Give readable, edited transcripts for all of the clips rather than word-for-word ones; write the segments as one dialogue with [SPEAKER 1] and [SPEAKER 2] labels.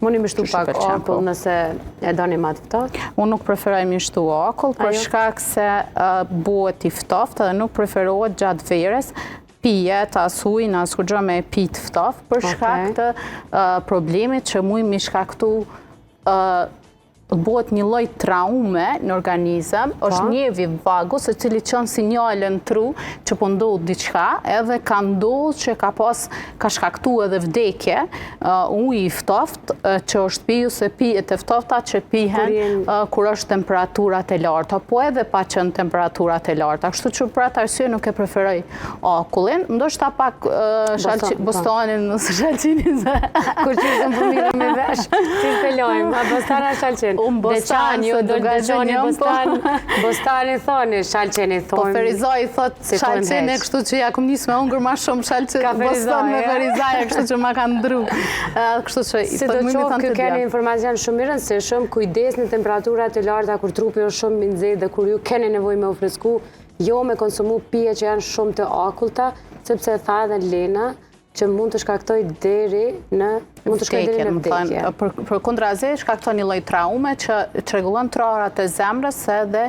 [SPEAKER 1] Muni mishtu pak akull nëse e doni ma të ftoft?
[SPEAKER 2] Unë nuk preferoj mishtu akull, për shkak se bëhet i ftoft dhe nuk preferohet gjatë verës. Pijet, as ujin, as kur gjë me pi të ftoft, për shkak të problemit që mujë mi shkaktu bëhet një lloj traume në organizëm, është njevi vagus, e cili çon sinjale në tru që po ndodh diçka, edhe ka ndodhur që ka shkaktuar edhe vdekje, uji i ftoft që është piju se pijet e ftofta që pihen kur është temperaturat e larta, po edhe pa qenë temperaturat e larta. Kështu që për atë arsye nuk e preferoj akullin, ndoshta pak bostanin ose shalqinin.
[SPEAKER 1] Kur qysën për mirë me vesh, si spelojmë, a bostana shalqin?
[SPEAKER 2] Unë bostan,
[SPEAKER 1] ju do të dëgjoni bostani thoni, shalqeni thoni.
[SPEAKER 2] Po Ferizaj thot shalqeni, kështu që ja kom njës me ungër ma shumë shalqeni, bostan me Ferizaj, kështu që ma kanë ndru.
[SPEAKER 1] Si të qovë, kjo keni informacion shumë i rëndësishëm, kujdes në temperaturat e larta, kur trupi është shumë i nxehtë dhe kur ju keni nevojë me u fresku, jo me konsumu pije që janë shumë të akulta, sepse tha edhe Lena, që mund të shkaktoj deri në vdekje.
[SPEAKER 2] Për kundrazi, shkakton një lloj traume që rregullon trarat e zemrës edhe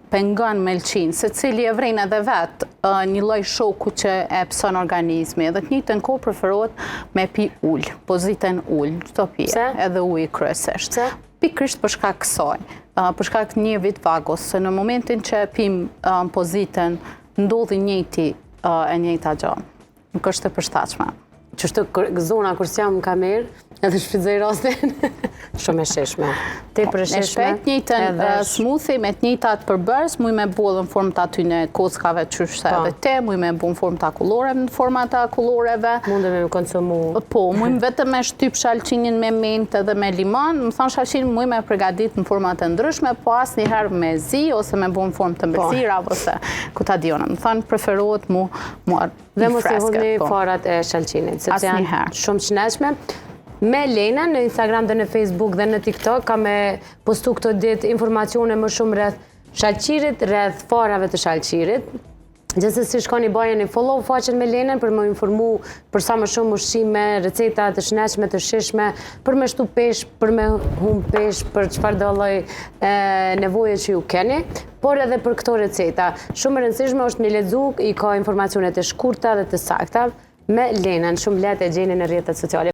[SPEAKER 2] pengon melçin, secili e vren edhe vet një lloj shoku që e pson organizmi. Edhe të njëjtën kohë preferohet me pi ujë, pozitën ujë, çdo pije, edhe uji kryesisht. Pikërisht për shkak kësaj, për shkak njevit vagus, se në momentin që pim pozitën ndodhi e njëjta gjë. Nuk është të përshtatshme.
[SPEAKER 1] Qështu zona kur s'jam në kamerë, edhe shfrytëzoj rastin, shumë e sheshme. Te për e sheshme.
[SPEAKER 2] E shpejt njëjtën smoothie me të njëjtat përbërës, muj me bu edhe në formë të aty në kockave qyshse edhe te, muj me bu në formë të akulloreve, në forma të akulloreve.
[SPEAKER 1] Mundë me konsumu.
[SPEAKER 2] Po, muj vetëm me shtyp shalqinin me ment edhe me limon, më thonë shalqinin muj me pregadit në format të ndryshme, po as njëherë me zi, ose me bu në formë të mbërsira, ose ku ta dionë. Më thonë preferohet mu
[SPEAKER 1] dhe mos i hudhni farat e shalqinit, sepse janë shumë qëneshme. Me Lena në Instagram dhe në Facebook dhe në TikTok ka me postu këto ditë informacione më shumë rreth shalqirit, rreth farave të shalqirit. Gjithsesi shkoni bajeni follow faqen me Lenën për më informu për sa më shumë ushqime, receta të shëndetshme, të shishme, për me shtu pesh, për me humb pesh, për çfarë do lloj nevoje që ju keni, por edhe për këto receta. Shumë e rëndësishme është me lexu, i ka informacionet e shkurta dhe të sakta me Lenën, shumë lehtë e gjeni në rrjetet sociale.